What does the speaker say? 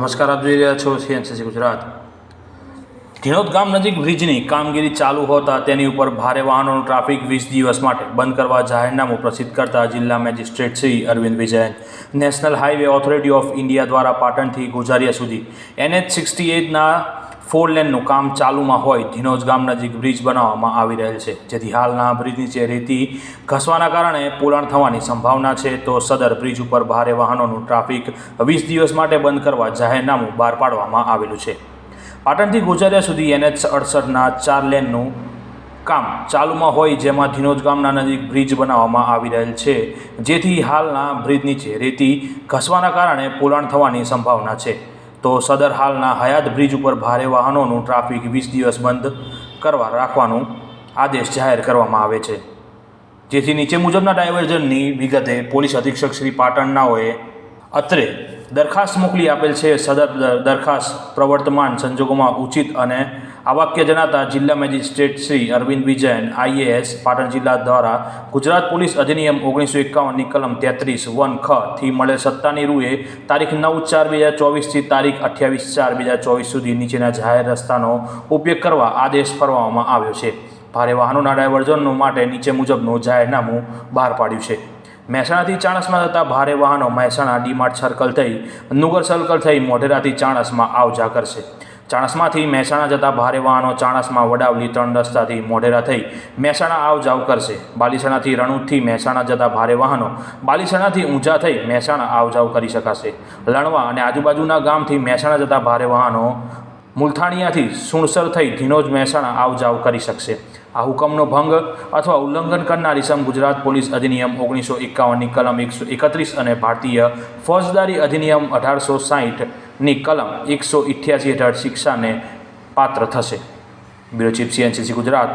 નમસ્કાર, આપ જોઈ રહ્યા છો સીએનસીસી ગુજરાત। ધીણોદ ગામ નજીક બ્રિજની કામગીરી ચાલુ હોતા તેની ઉપર ભારે વાહનોનું ટ્રાફિક 20 દિવસ માટે બંધ કરવા જાહેરનામું પ્રસિદ્ધ કરતા જિલ્લા magistrate Shri Arvind Vijayan national highway authority of India દ્વારા પાટણથી ગુજારિયા સુધી NH-68ના 4 લેનનું કામ ચાલુમાં હોય ધીણોદ ગામ નજીક બ્રિજ બનાવવામાં આવી રહેલ છે, જેથી હાલના બ્રિજ નીચે રેતી ઘસવાના કારણે પોલાણ થવાની સંભાવના છે। તો સદર બ્રિજ ઉપર ભારે વાહનોનું ટ્રાફિક 20 દિવસ માટે બંધ કરવા જાહેરનામું બહાર પાડવામાં આવેલું છે। પાટણથી ગુજારિયા સુધી NH-68ના 4 લેનનું કામ ચાલુમાં હોય, જેમાં ધીણોદ ગામના નજીક બ્રિજ બનાવવામાં આવી રહેલ છે, જેથી હાલના બ્રિજ નીચે રેતી ઘસવાના કારણે પોલાણ થવાની સંભાવના છે। તો સદર હાલના હયાત બ્રિજ ઉપર ભારે વાહનોનું ટ્રાફિક 20 દિવસ બંધ કરવા રાખવાનો આદેશ જાહેર કરવામાં આવે છે, જેથી નીચે મુજબના ડાયવર્ઝનની વિગતે પોલીસ અધિક્ષક શ્રી પાટણનાઓએ અત્રે દરખાસ્ત મોકલી આપેલ છે। સદર દરખાસ્ત પ્રવર્તમાન સંજોગોમાં ઉચિત અને આવાક્ય જણાતા જિલ્લા મેજિસ્ટ્રેટ શ્રી અરવિંદ વિજયન IAS પાટણ જિલ્લા દ્વારા ગુજરાત પોલીસ અધિનિયમ 1951ની કલમ 33(1) થી મળેલ સત્તાની રૂએ તારીખ 9/4/2024 થી તારીખ 28/4/2024 સુધી નીચેના જાહેર રસ્તાનો ઉપયોગ કરવા આદેશ ફરવામાં આવ્યો છે। ભારે વાહનોના ડાયવર્ઝનો માટે નીચે મુજબનું જાહેરનામું બહાર પાડ્યું છે। મહેસાણાથી ચાણસ્મા જતા ભારે વાહનો મહેસાણા ડીમાર્ટ સર્કલ થઈ નુગર સર્કલ થઈ મોઢેરાથી ચાણસ્મા આવ જા કરશે। ચાણસ્માથી મહેસાણા જતા ભારે વાહનો ચાણસ્મા વડાવલી 3 રસ્તાથી મોઢેરા થઈ મહેસાણા આવ જાવ કરશે। બાલીસણાથી રણુદથી મહેસાણા જતા ભારે વાહનો બાલીસણાથી ઊંઝા થઈ મહેસાણા આવ જાવ કરી શકાશે। લણવા અને આજુબાજુના ગામથી મહેસાણા જતા ભારે વાહનો મુલથાણિયાથી સુણસર થઈ ધીણોદ મહેસાણા આવ જાવ કરી શકશે। આ હુકમનો ભંગ અથવા ઉલ્લંઘન કરનાર ઇસમ ગુજરાત પોલીસ અધિનિયમ 1951ની કલમ 131 અને ભારતીય ફોજદારી અધિનિયમ 1860ની કલમ 188 હેઠળ શિક્ષાને પાત્ર થશે। Bureau chief CNCC Gujarat,